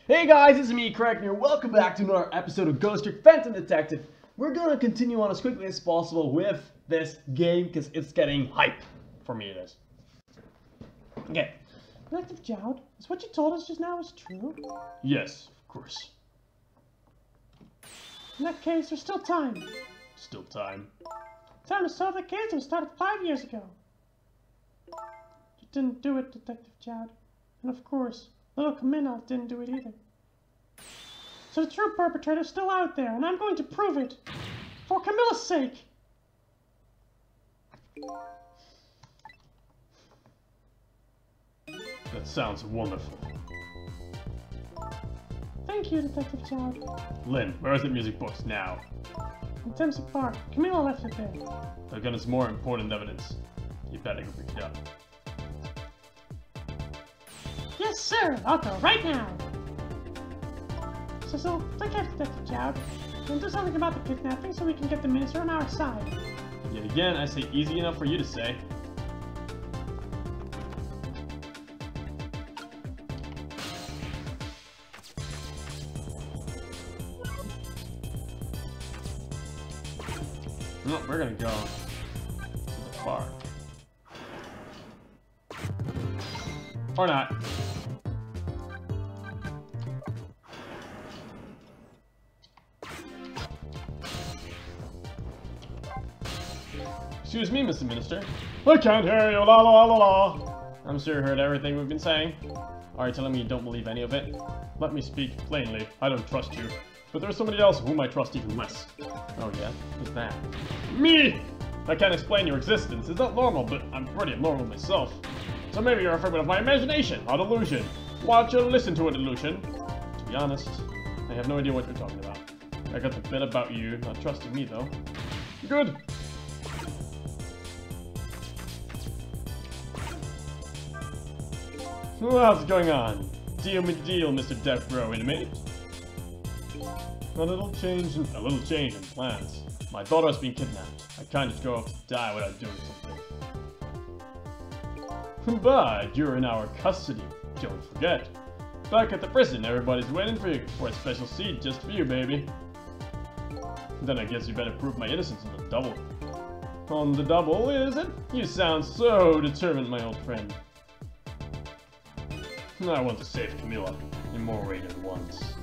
Hey guys, it's me, Craig here. Welcome back to another episode of Ghost Trick Phantom Detective. We're gonna continue on as quickly as possible with this game because it's getting hype. For me, it is. Okay. Detective Jowd, is what you told us just now is true? Yes, of course. In that case, there's still time. Still time. Time to solve the case that was started 5 years ago. You didn't do it, Detective Jowd. And of course, little Camilla didn't do it either. So the true perpetrator's still out there, and I'm going to prove it. For Camilla's sake. That sounds wonderful. Thank you, Detective Jowd. Lynn, where is the music box now? In Dempsey Park, Camilla left it there. That gun is more important evidence. You better go pick it up. Yes, sir! I'll go right now! So, take care, Detective Jowd. And do something about the kidnapping so we can get the minister on our side. Yet again, I say easy enough for you to say. No, we're gonna go to the park. Or not. Excuse me, Mr. Minister. I can't hear you, la la la la. I'm sure you heard everything we've been saying. Are you telling me you don't believe any of it? Let me speak plainly. I don't trust you. But there's somebody else whom I trust even less. Oh yeah? Who's that? Me! I can't explain your existence. It's not normal, but I'm pretty abnormal myself. So maybe you're a figment of my imagination, a delusion. Watch and listen to a delusion. To be honest, I have no idea what you're talking about. I got the bit about you not trusting me, though. Good. What's going on? Deal me the deal, Mr. Death Row inmate. A little change in plans. My daughter has been kidnapped. I can't just go off to die without doing something. But you're in our custody. Don't forget. Back at the prison, everybody's waiting for you for a special seat just for you, baby. Then I guess you better prove my innocence on the double. On the double, is it? You sound so determined, my old friend. I want to save Camilla in more ways than once.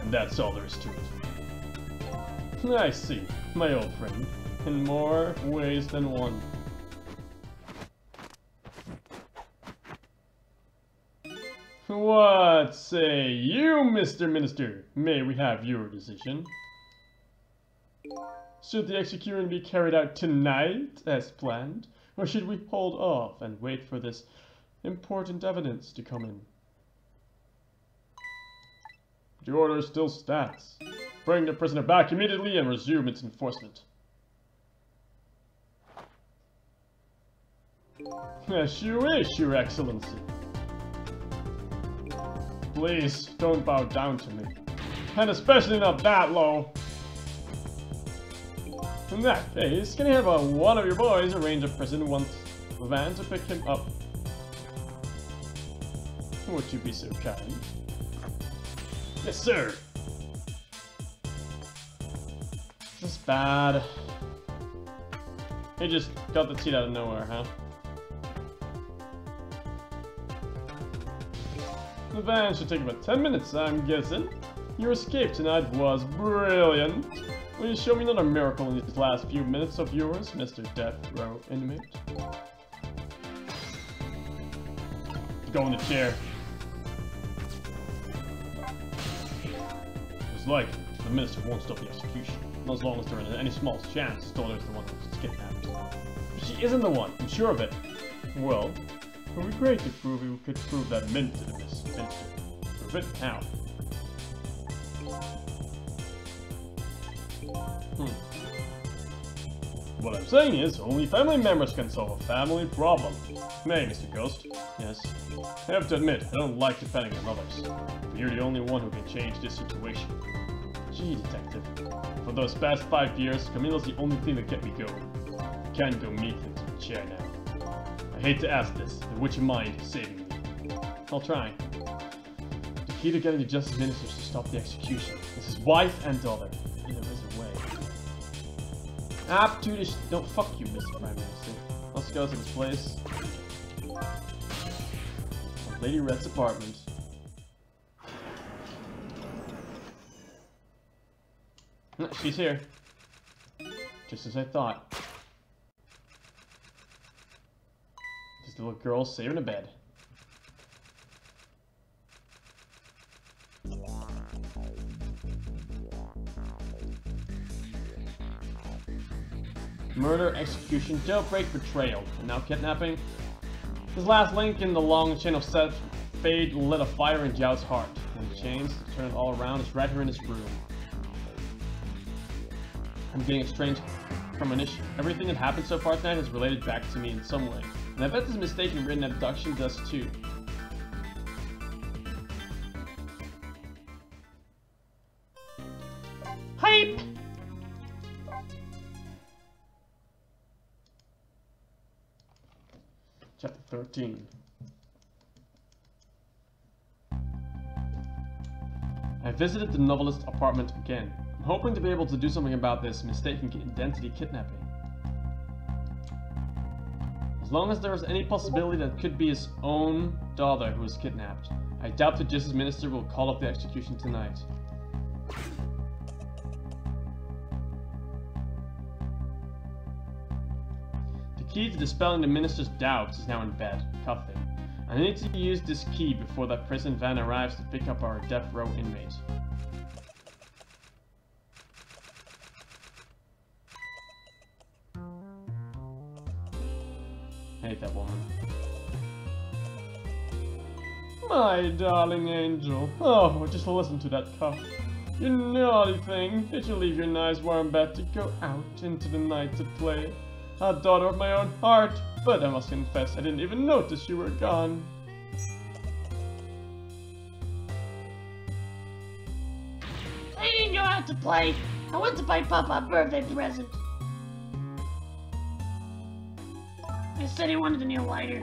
And that's all there is to it. I see, my old friend. In more ways than one. What say you, Mr. Minister? May we have your decision? Should the execution be carried out tonight, as planned? Or should we hold off and wait for this important evidence to come in? The order still stands. Bring the prisoner back immediately and resume its enforcement. As you wish, Your Excellency. Please, don't bow down to me. And especially not that low. In that case, can you have one of your boys arrange a prison van to pick him up? Would you be so kind? Yes, sir! This is bad. He just got the seat out of nowhere, huh? The van should take about 10 minutes, I'm guessing. Your escape tonight was brilliant. Will you show me another miracle in these last few minutes of yours, Mr. Death Row inmate? Go in the chair. It's like the minister won't stop the execution, not as long as there is any small chance his daughter is the one who's kidnapped. But she isn't the one, I'm sure of it. Well, it would be great if we could prove that mint to the minister. Prove it? How? What I'm saying is, only family members can solve a family problem. May, Mr. Ghost. Yes. I have to admit, I don't like depending on others. But you're the only one who can change this situation. Gee, Detective. For those past 5 years, Camilla's the only thing that kept me going. I can't go meet him to the chair now. I hate to ask this, but would you mind saving me? I'll try. The key to getting the Justice Ministers to stop the execution. It's his wife and daughter. And there is a way. Up to the don't fuck you, Mr. Prime Minister. Let's go to this place. Lady Red's apartment. She's here. Just as I thought. This little girl saving a bed. Murder, execution, jailbreak, betrayal, and now kidnapping. His last link in the long chain of set, Fade lit a fire in Zhao's heart. And the chains turned all around is right here in his room. I'm getting a strange premonition. Everything that happened so far tonight is related back to me in some way. And I bet this mistaken written abduction does too. Hype! Chapter 13. I visited the novelist's apartment again. I'm hoping to be able to do something about this mistaken identity kidnapping. As long as there is any possibility that it could be his own daughter who was kidnapped, I doubt the Justice Minister will call off the execution tonight. The key to dispelling the Minister's doubts is now in bed, cuffing. I need to use this key before that prison van arrives to pick up our death row inmate. I hate that woman. My darling angel. Oh, just listen to that cough. You naughty thing. Did you leave your nice warm bed to go out into the night to play? A daughter of my own heart. But I must confess, I didn't even notice you were gone. I didn't go out to play. I went to buy Papa a birthday present. I said he wanted a new lighter.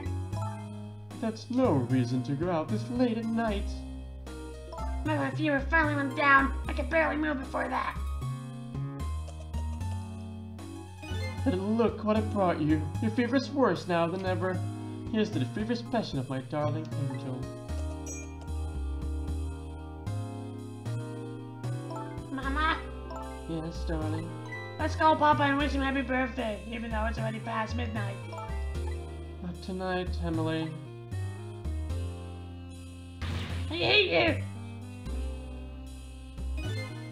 That's no reason to go out this late at night. My fever finally went down. I could barely move before that. But look what I brought you. Your fever's worse now than ever. Here's to the feverish passion of my darling angel. Mama? Yes, darling. Let's call Papa and wish him happy birthday, even though it's already past midnight. Not tonight, Emily. I hate you!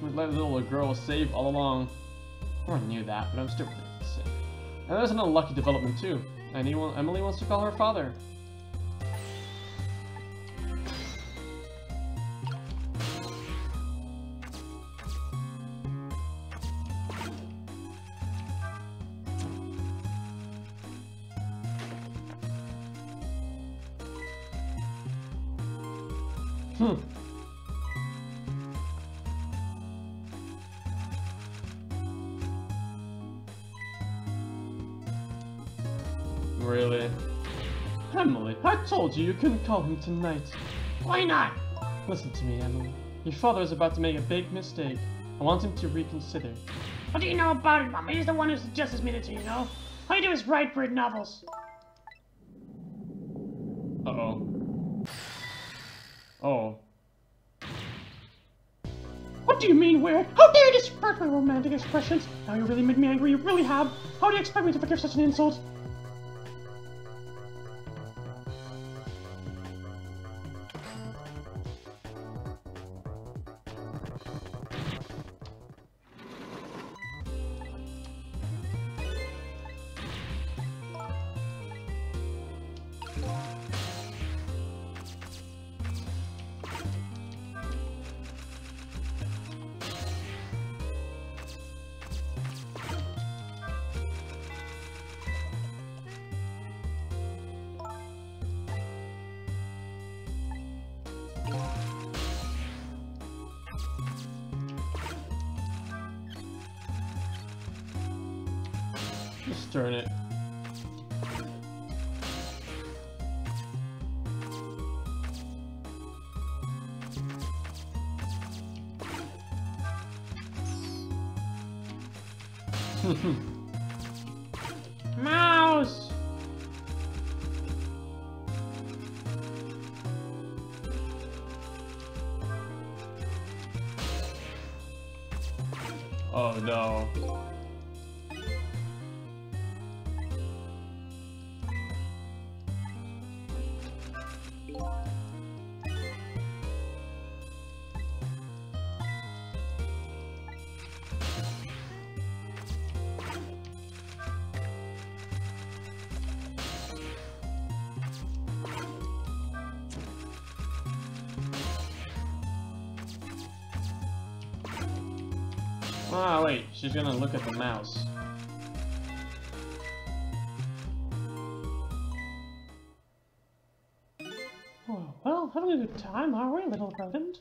We'd let the little girl was saved all along. I already knew that, but I'm still really sick. And there's an unlucky development too. Emily wants to call her father. Really? Emily, I told you couldn't call him tonight. Why not? Listen to me, Emily. Your father is about to make a big mistake. I want him to reconsider. What do you know about it, Mama? He's the one who suggested me to, you know? All you do is write for novels. Uh-oh. Oh. What do you mean, where? How dare you disperse my romantic expressions? Now you really made me angry, you really have. How do you expect me to forgive such an insult? Just turn it. Mouse! Oh no. Ah, wait, she's gonna look at the mouse. Oh, well, having a good time, are we, little rodent?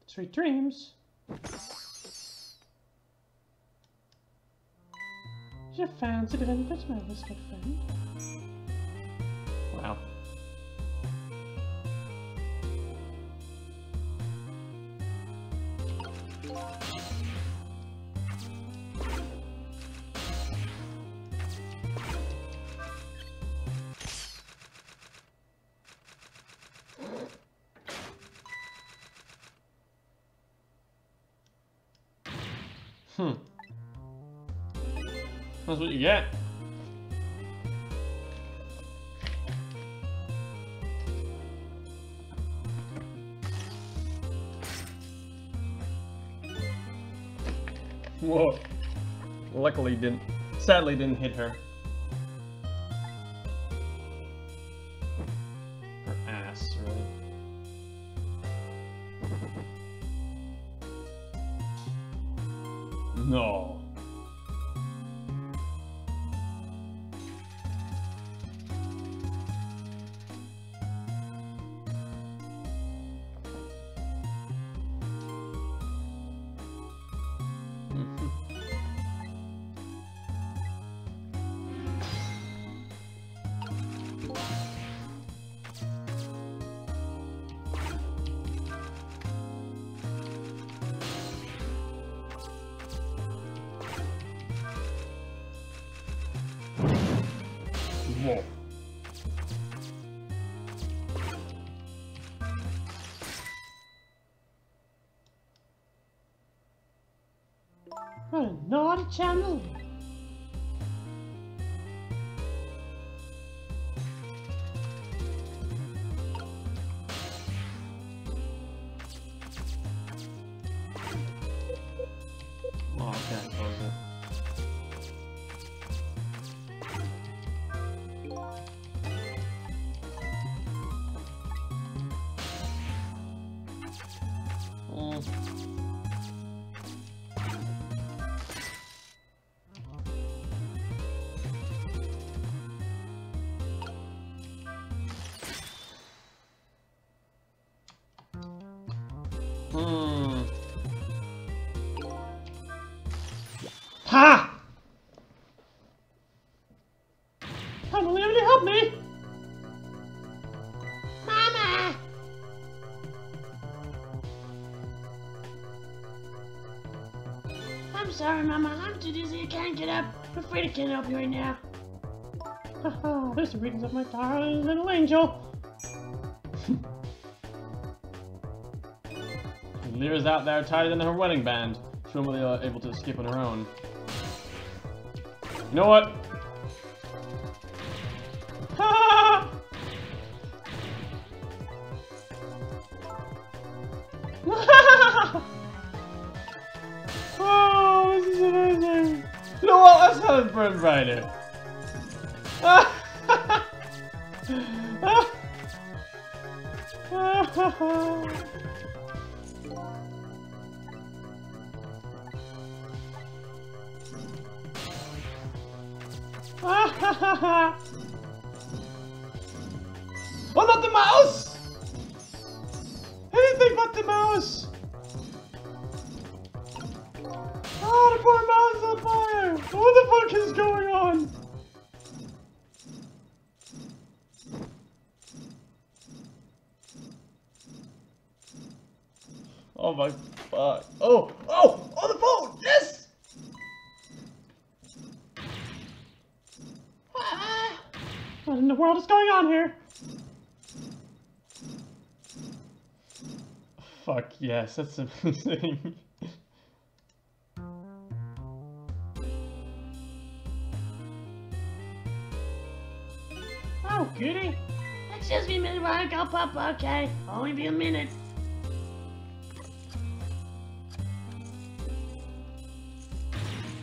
Sweet dreams. You fancy to visit my biscuit friend? Wow. That's what you get. Whoa. Luckily sadly didn't hit her. Her ass, really. No. Whoa. What a naughty channel! Oh, I can't close it. Ha! Come on, will you help me? Mama! I'm sorry, Mama. I'm too dizzy. I can't get up. I'm afraid I can't help you right now. Haha, there's the readings of my darling little angel. Lyra's out there tighter than her wedding band. She won't be able to escape on her own. You know what? Ha! Oh, this is amazing. You know what? Let's have a bird rider. Oh, not the mouse! Anything but the mouse! Oh, the poor mouse is on fire! What the fuck is going on? Oh my fuck. Oh! Oh! On the phone! Yes! Ah, what in the world is going on here? Fuck yes, that's amazing. Oh, goody. Excuse me a minute while I go, Papa, okay? Only be a minute.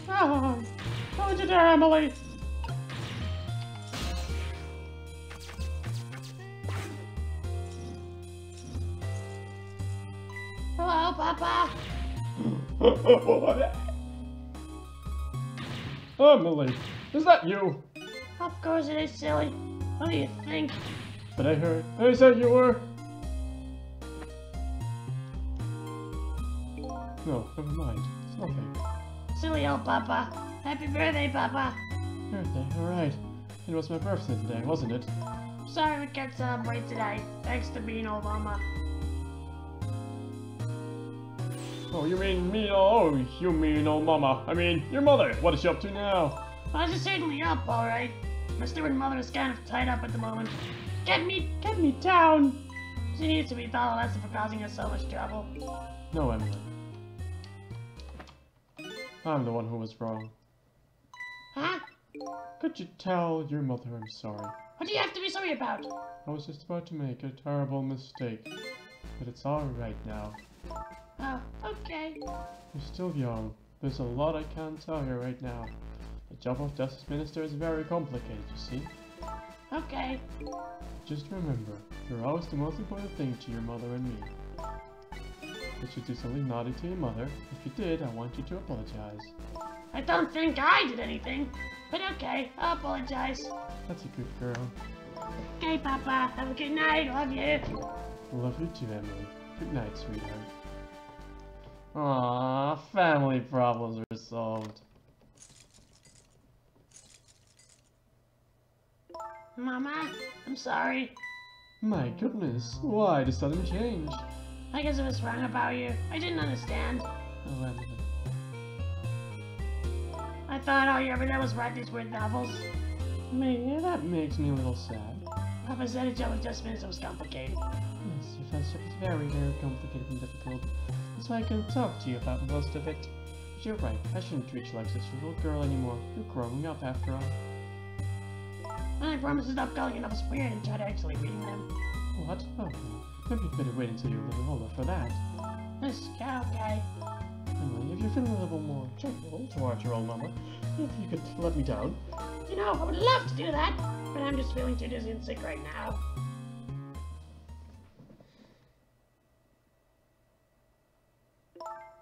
Oh, how did you do, Emily? Hello, Papa. Emily, is that you? Of course it is, silly. What do you think? But I heard. I said you were. No, never mind. It's nothing. Silly old Papa. Happy birthday, Papa. Birthday, alright. It was my birthday today, wasn't it? Sorry we can't celebrate today. Thanks to being old Mama. Oh, you mean me? Oh, you mean old mama. I mean, your mother. What is she up to now? Well, she's certainly up, alright. My stupid mother is kind of tied up at the moment. Get me down! She needs to be taught a lesson for causing us so much trouble. No, Emily. I'm the one who was wrong. Huh? Could you tell your mother I'm sorry? What do you have to be sorry about? I was just about to make a terrible mistake. But it's alright now. Oh, okay. You're still young. There's a lot I can't tell you right now. The job of Justice Minister is very complicated, you see. Okay. Just remember, you're always the most important thing to your mother and me. If you do something naughty to your mother, if you did, I want you to apologize. I don't think I did anything. But okay, I'll apologize. That's a good girl. Okay, Papa. Have a good night. Love you. Love you too, Emily. Good night, sweetheart. Aww, family problems are solved. Mama, I'm sorry. My goodness, why the sudden change? I guess I was wrong about you. I didn't understand. Oh, Emily. I thought all you ever did was write these weird novels. Me, that makes me a little sad. Papa said a job with Justice Minister was complicated. Yes, your friendship is very, very complicated and difficult. That's why I couldn't talk to you about most of it. But you're right, I shouldn't treat you like such a little girl anymore. You're growing up after all. I promise to stop calling your novels weird and try to actually reading them. What? Oh, maybe you'd better wait until you're a little older for that. Okay. Emily, if you're feeling a little more gentle towards your old mama, if you could let me down. You know, I would love to do that, but I'm just feeling too dizzy and sick right now.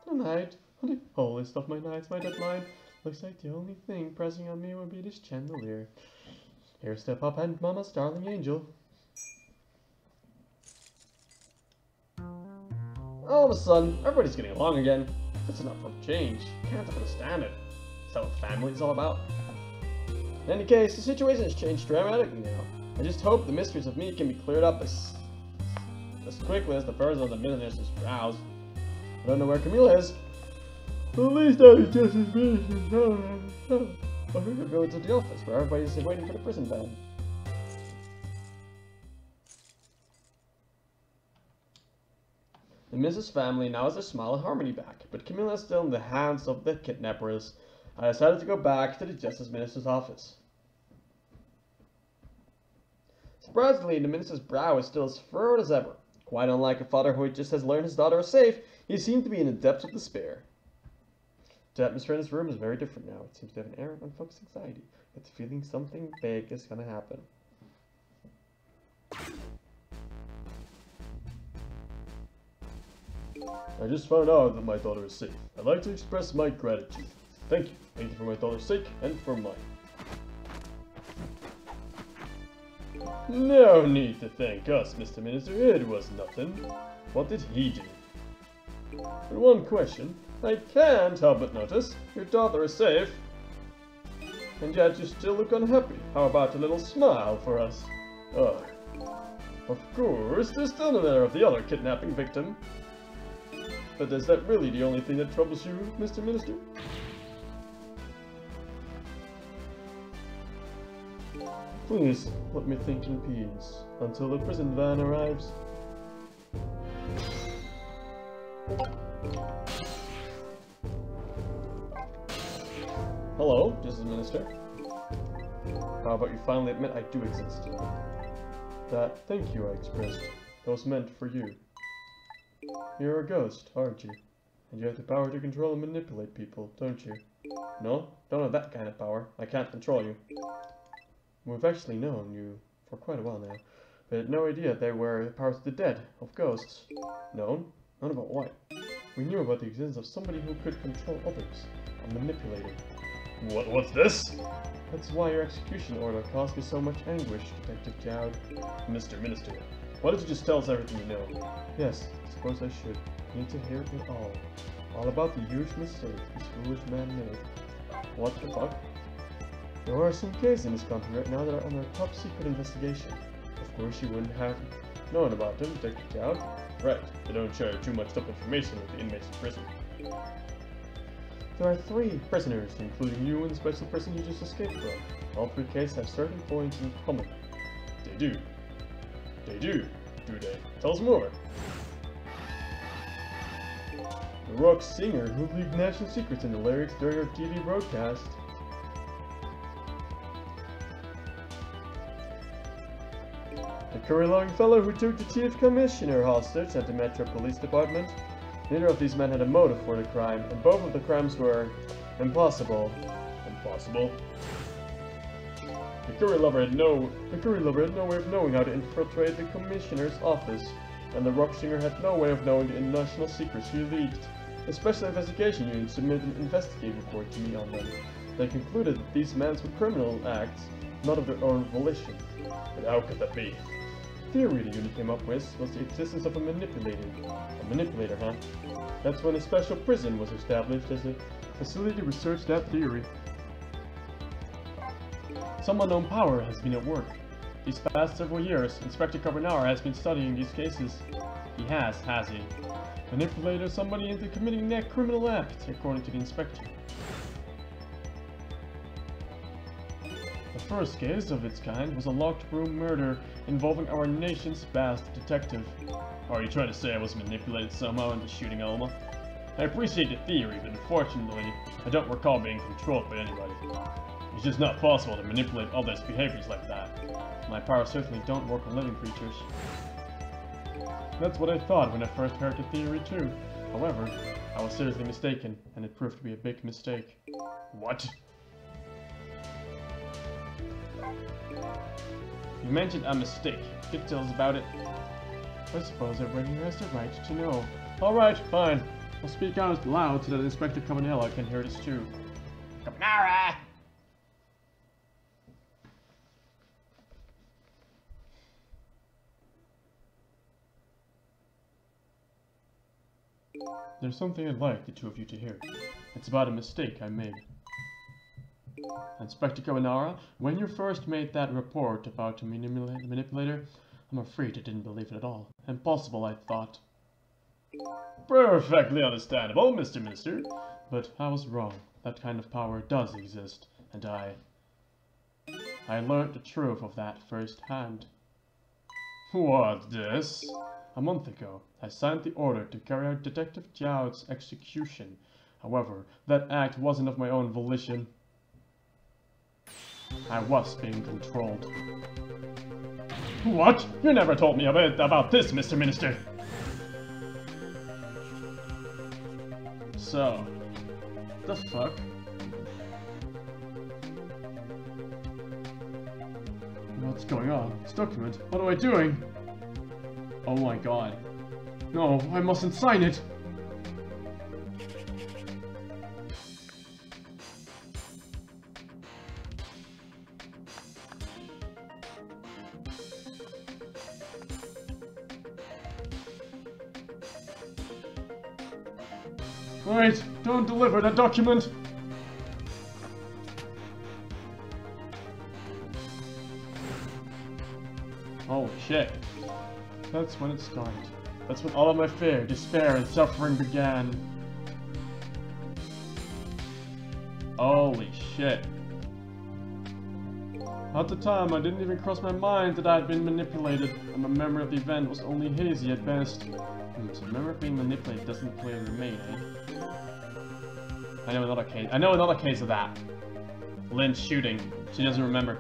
Tonight, the holiest of my nights, my deadline. Looks like the only thing pressing on me would be this chandelier. Here step up and Mama's darling angel. All of a sudden, everybody's getting along again. That's enough for a change. Can't understand it. Is that what family is all about? In any case, the situation has changed dramatically now. I just hope the mysteries of me can be cleared up as quickly as the birds on the minister's brows. I don't know where Camille is. At least I was just as busy. I think I'll go to the office where everybody's waiting for the prison van. The Mrs. family now has their smile and harmony back, but Camilla is still in the hands of the kidnappers. I decided to go back to the Justice Minister's office. Surprisingly, the minister's brow is still as furrowed as ever. Quite unlike a father who just has learned his daughter is safe, he seemed to be in the depths of despair. The atmosphere in his room is very different now. It seems to have an air of unfocused anxiety. It's feeling something big is gonna happen. I just found out that my daughter is safe. I'd like to express my gratitude. Thank you. Thank you for my daughter's sake and for mine. No need to thank us, Mr. Minister. It was nothing. What did he do? But one question. I can't help but notice your daughter is safe. And yet you still look unhappy. How about a little smile for us? Ugh. Of course, there's still the matter of the other kidnapping victim. But is that really the only thing that troubles you, Mr. Minister? Please, let me think in peace, until the prison van arrives. Hello, Mrs. Minister. How about you finally admit I do exist? That thank you I expressed, that was meant for you. You're a ghost, aren't you? And you have the power to control and manipulate people, don't you? No, don't have that kind of power. I can't control you. We've actually known you for quite a while now, but had no idea they were powers of the dead, of ghosts. Known? Known about what? We knew about the existence of somebody who could control others, a manipulator. What's this? That's why your execution order caused me so much anguish, Detective Jowd. Mr. Minister, why don't you just tell us everything you know? Yes, I suppose I should. I need to hear it all. All about the huge mistake this foolish man made. What the fuck? There are some cases in this country right now that are under top secret investigation. Of course you wouldn't have known about them, Detective Jowd. Right, they don't share too much top information with the inmates in prison. There are 3 prisoners, including you and the special prison you just escaped from. All 3 cases have certain points in common. They do. They do they? Tell us more. The rock singer who leaked national secrets in the lyrics during her TV broadcast. The curry-loving fellow who took the chief commissioner hostage at the Metro Police Department. Neither of these men had a motive for the crime, and both of the crimes were impossible. Impossible? The curry lover had no way of knowing how to infiltrate the commissioner's office, and the rock singer had no way of knowing the national secrets he leaked. The Special Investigation Unit submitted an investigative report to me on them. They concluded that these men were criminal acts, not of their own volition. But how could that be? The theory the unit came up with was the existence of a manipulator. A manipulator, huh? That's when a special prison was established as a facility to research that theory. Some unknown power has been at work. These past several years, Inspector Carbonara has been studying these cases. He has he? Manipulated somebody into committing that criminal act, according to the inspector. The first case of its kind was a locked room murder involving our nation's best detective. Are you trying to say I was manipulated somehow into shooting Elma? I appreciate the theory, but unfortunately, I don't recall being controlled by anybody. It's just not possible to manipulate others' behaviors like that. My powers certainly don't work on living creatures. That's what I thought when I first heard the theory too. However, I was seriously mistaken, and it proved to be a big mistake. What? You mentioned a mistake. Could you tell us about it? I suppose everyone here has the right to know. Alright, fine. I'll speak out loud so that Inspector Cabanela can hear this too. Cabanera! There's something I'd like the two of you to hear. It's about a mistake I made. Inspector Cabanera, when you first made that report about the manipulator, I'm afraid I didn't believe it at all. Impossible, I thought. Perfectly understandable, Mr. Minister. But I was wrong. That kind of power does exist, and I learned the truth of that firsthand. What, this? A month ago, I signed the order to carry out Detective Jowd's execution. However, that act wasn't of my own volition. I was being controlled. What? You never told me about this, Mr. Minister! So, the fuck? What's going on? This document? What am I doing? Oh my god. No, I mustn't sign it! Wait, don't deliver that document! Oh shit. That's when it started. That's when all of my fear, despair, and suffering began. Holy shit. At the time, I didn't even cross my mind that I had been manipulated, and my memory of the event was only hazy at best. So the memory of being manipulated doesn't clearly remain, eh? I know another case of that. Lynn shooting. She doesn't remember.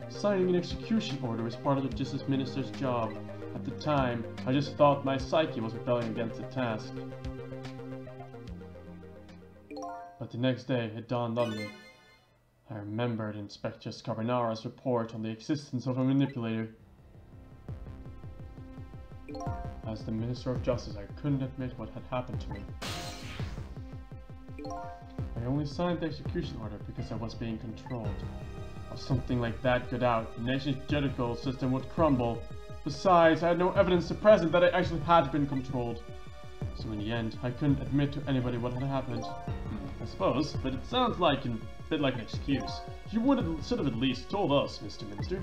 Signing an execution order was part of the Justice Minister's job. At the time, I just thought my psyche was rebelling against the task. But the next day, it dawned on me. I remembered Inspector Carbonara's report on the existence of a manipulator. As the Minister of Justice, I couldn't admit what had happened to me. I only signed the execution order because I was being controlled. If something like that got out, the nation's judicial system would crumble. Besides, I had no evidence to present that I actually had been controlled. So in the end, I couldn't admit to anybody what had happened. I suppose, but it sounds like a bit like an excuse. You should have at least told us, Mr. Minister.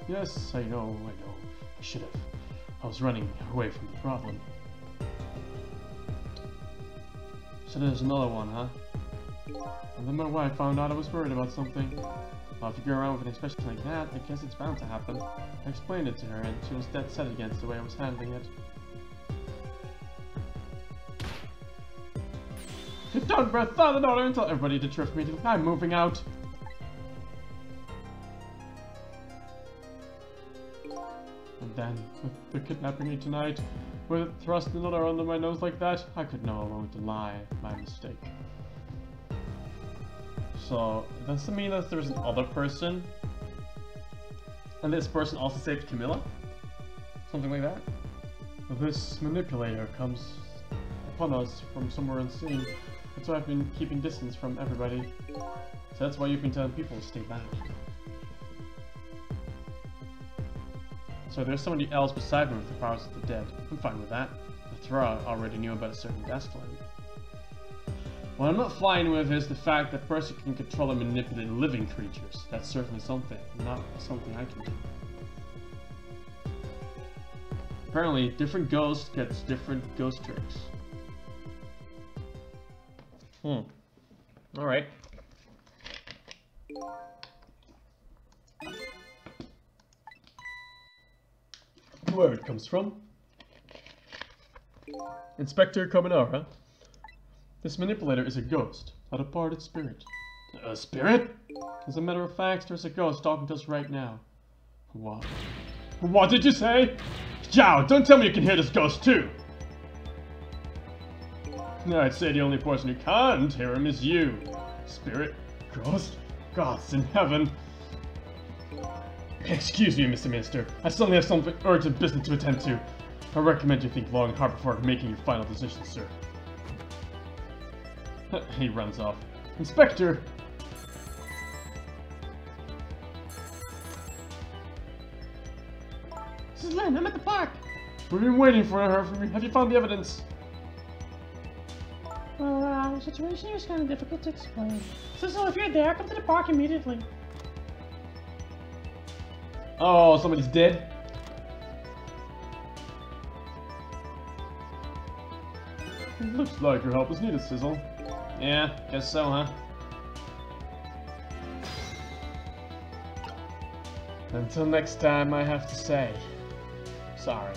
Yes, I know. I should have. I was running away from the problem. So there's another one, huh? And then my wife found out I was worried about something. Well, if you go around with an expression like that, I guess it's bound to happen. I explained it to her, and she was dead set against the way I was handling it. Get down, Brett! Throw the daughter and tell everybody to trust me. I'm moving out! And then, with the kidnapping me tonight, with thrusting another under my nose like that, I could no longer deny my mistake. So, does that mean that there's another person? And this person also saved Camilla? Something like that? This manipulator comes upon us from somewhere unseen. That's why I've been keeping distance from everybody. So that's why you've been telling people to stay back. So there's somebody else beside me with the powers of the dead. I'm fine with that. Thra already knew about a certain desk line. What I'm not fine with is the fact that Percy can control and manipulate living creatures. That's certainly something, not something I can do. Apparently, different ghosts gets different ghost tricks. Alright. Where it comes from? Inspector Carbonara. This manipulator is a ghost, a departed spirit. A spirit? As a matter of fact, there's a ghost talking to us right now. What? What did you say? Zhao, don't tell me you can hear this ghost too! I'd say the only person who can't hear him is you. Spirit? Ghost? Gods in heaven. Excuse me, Mr. Minister. I suddenly have some urgent business to attend to. I recommend you think long and hard before making your final decision, sir. He runs off. Inspector! This is Lynn, I'm at the park. We've been waiting for her from you. Have you found the evidence? Well, the situation here is kind of difficult to explain. So if you're there, come to the park immediately. Oh, somebody's dead? It looks like your help is needed, Sizzle. Yeah, guess so, huh? Until next time, I have to say, sorry.